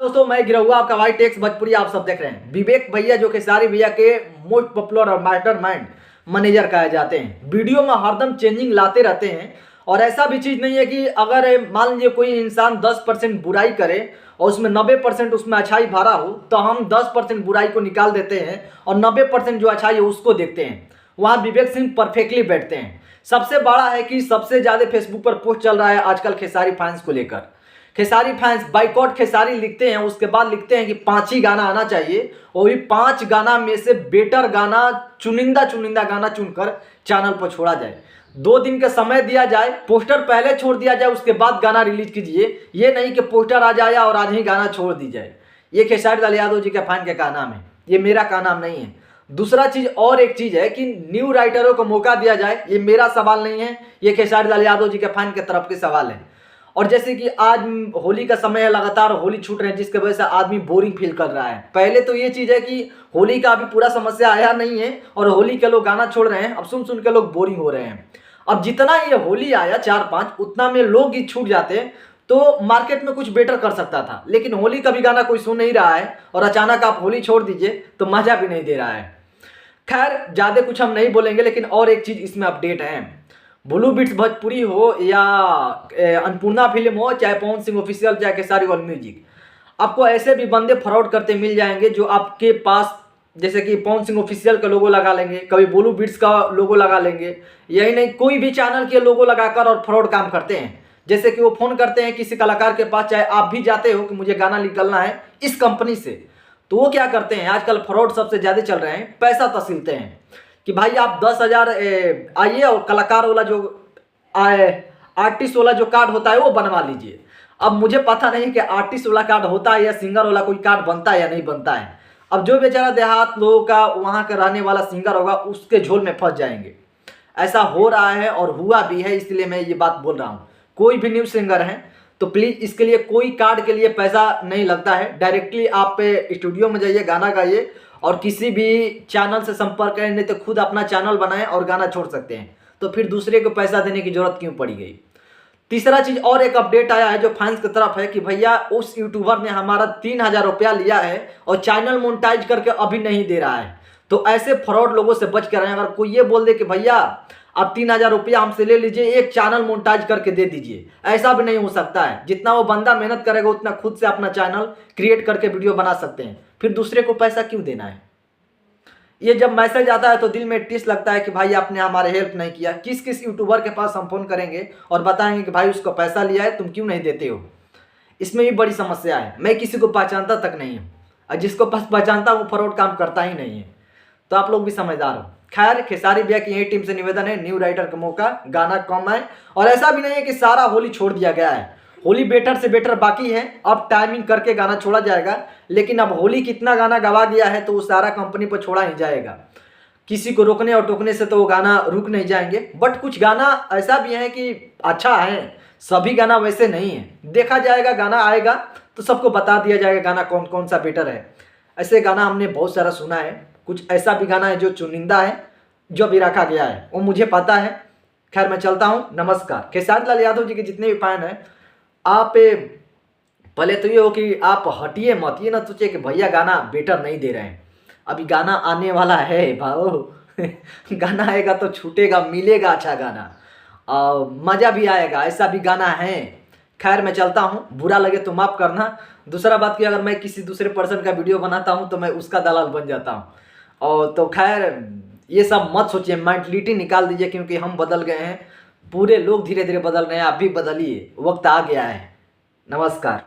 दोस्तों मैं गिरहुआ आपका भाई टेक्स भोजपुरी आप सब देख रहे हैं। विवेक भैया जो खेसारी भैया के मोस्ट पॉपुलर और मास्टर माइंड मैनेजर कहे जाते हैं, वीडियो में हरदम चेंजिंग लाते रहते हैं। और ऐसा भी चीज़ नहीं है कि अगर मान लीजिए कोई इंसान 10% बुराई करे और उसमें 90% उसमें अच्छाई भरा हो तो हम 10% बुराई को निकाल देते हैं और 90% जो अच्छाई है उसको देखते हैं। वहाँ विवेक सिंह परफेक्टली बैठते हैं। सबसे बड़ा है कि सबसे ज़्यादा फेसबुक पर पोस्ट चल रहा है आजकल खेसारी फैंस को लेकर। खेसारी फैंस बाइकॉट खेसारी लिखते हैं, उसके बाद लिखते हैं कि 5 ही गाना आना चाहिए और भी 5 गाना में से बेटर गाना चुनिंदा गाना चुनकर चैनल पर छोड़ा जाए। 2 दिन का समय दिया जाए, पोस्टर पहले छोड़ दिया जाए, उसके बाद गाना रिलीज कीजिए। ये नहीं कि पोस्टर आ जाए और आज ही गाना छोड़ दी जाए। ये खेसारी लाल यादव जी के फैन का नाम है, ये मेरा का नाम नहीं है। दूसरा चीज़ और एक चीज़ है कि न्यू राइटरों को मौका दिया जाए। ये मेरा सवाल नहीं है, ये खेसारी लाल यादव जी के फैन के तरफ के सवाल है। और जैसे कि आज होली का समय है, लगातार होली छूट रहे हैं जिसकी वजह से आदमी बोरिंग फील कर रहा है। पहले तो ये चीज़ है कि होली का अभी पूरा समस्या आया नहीं है और होली के लोग गाना छोड़ रहे हैं, अब सुन के लोग बोरिंग हो रहे हैं। अब जितना ये होली आया 4-5 उतना में लोग गीत छूट जाते तो मार्केट में कुछ बेटर कर सकता था, लेकिन होली का भी गाना कोई सुन नहीं रहा है और अचानक आप होली छोड़ दीजिए तो मज़ा भी नहीं दे रहा है। खैर ज़्यादा कुछ हम नहीं बोलेंगे, लेकिन और एक चीज़ इसमें अपडेट है। ब्लू बिट्स भोजपुरी हो या अन्नपूर्णा फिल्म हो, चाहे पवन सिंह ऑफिशियल, चाहे खेसारी वर्ल्ड म्यूजिक, आपको ऐसे भी बंदे फ्रॉड करते मिल जाएंगे जो आपके पास जैसे कि पवन सिंह ऑफिशियल का लोगो लगा लेंगे, कभी ब्लू बिट्स का लोगो लगा लेंगे, यही नहीं कोई भी चैनल के लोगो लगाकर और फ्रॉड काम करते हैं। जैसे कि वो फ़ोन करते हैं किसी कलाकार के पास, चाहे आप भी जाते हो कि मुझे गाना निकलना है इस कंपनी से, तो वो क्या करते हैं, आजकल फ्रॉड सबसे ज़्यादा चल रहे हैं, पैसा तसीलते हैं कि भाई आप 10,000 आइए और कलाकार वाला जो आर्टिस्ट वाला जो कार्ड होता है वो बनवा लीजिए। अब मुझे पता नहीं कि आर्टिस्ट वाला कार्ड होता है या सिंगर वाला कोई कार्ड बनता है या नहीं बनता है। अब जो बेचारा देहात लोगों का वहाँ का रहने वाला सिंगर होगा उसके झोल में फंस जाएंगे। ऐसा हो रहा है और हुआ भी है, इसलिए मैं ये बात बोल रहा हूँ। कोई भी न्यूज़ सिंगर हैं तो प्लीज़ इसके लिए कोई कार्ड के लिए पैसा नहीं लगता है। डायरेक्टली आप स्टूडियो में जाइए, गाना गाइए और किसी भी चैनल से संपर्क करें, नहीं तो खुद अपना चैनल बनाएं और गाना छोड़ सकते हैं। तो फिर दूसरे को पैसा देने की जरूरत क्यों पड़ी गई। तीसरा चीज़ और एक अपडेट आया है जो फैंस की तरफ है कि भैया उस यूट्यूबर ने हमारा 3,000 रुपया लिया है और चैनल मोनेटाइज करके अभी नहीं दे रहा है। तो ऐसे फ्रॉड लोगों से बच कर रहें। अगर कोई ये बोल दे कि भैया आप 3,000 रुपया हमसे ले लीजिए, एक चैनल मोनेटाइज करके दे दीजिए, ऐसा भी नहीं हो सकता है। जितना वो बंदा मेहनत करेगा उतना खुद से अपना चैनल क्रिएट करके वीडियो बना सकते हैं, फिर दूसरे को पैसा क्यों देना है। ये जब मैसेज आता है तो दिल में टिस लगता है कि भाई आपने हमारे हेल्प नहीं किया। किस किस यूट्यूबर के पास हम फ़ोन करेंगे और बताएंगे कि भाई उसको पैसा लिया है, तुम क्यों नहीं देते हो। इसमें भी बड़ी समस्या है। मैं किसी को पहचानता तक नहीं हूँ और जिसको पास पहचानता वो फ्रॉड काम करता ही नहीं है। तो आप लोग भी समझदार हो। खैर खेसारी भैया की यही टीम से निवेदन है, न्यू राइटर का मौका, गाना कम है। और ऐसा भी नहीं है कि सारा होली छोड़ दिया गया है, होली बेटर से बेटर बाकी है। अब टाइमिंग करके गाना छोड़ा जाएगा, लेकिन अब होली कितना गाना गवा गया है तो वो सारा कंपनी पर छोड़ा ही जाएगा। किसी को रोकने और टोकने से तो वो गाना रुक नहीं जाएंगे। बट कुछ गाना ऐसा भी है कि अच्छा है, सभी गाना वैसे नहीं है। देखा जाएगा, गाना आएगा तो सबको बता दिया जाएगा गाना कौन कौन सा बेटर है। ऐसे गाना हमने बहुत सारा सुना है, कुछ ऐसा भी गाना है जो चुनिंदा है, जो भी रखा गया है वो मुझे पता है। खैर मैं चलता हूँ, नमस्कार। खेसारी लाल यादव जी के जितने भी फैन हैं, आप पहले तो ये हो कि आप हटिए मत, ये ना सोचिए कि भैया गाना बेटर नहीं दे रहे हैं। अभी गाना आने वाला है भाओ गाना आएगा तो छूटेगा, मिलेगा अच्छा गाना और मज़ा भी आएगा, ऐसा भी गाना है। खैर मैं चलता हूँ, बुरा लगे तो माफ़ करना। दूसरा बात कि अगर मैं किसी दूसरे पर्सन का वीडियो बनाता हूँ तो मैं उसका दलाल बन जाता हूँ। और तो खैर ये सब मत सोचिए, मेंटलिटी निकाल दीजिए, क्योंकि हम बदल गए हैं, पूरे लोग धीरे धीरे बदल रहे हैं। आप भी बदलिए, वक्त आ गया है। नमस्कार।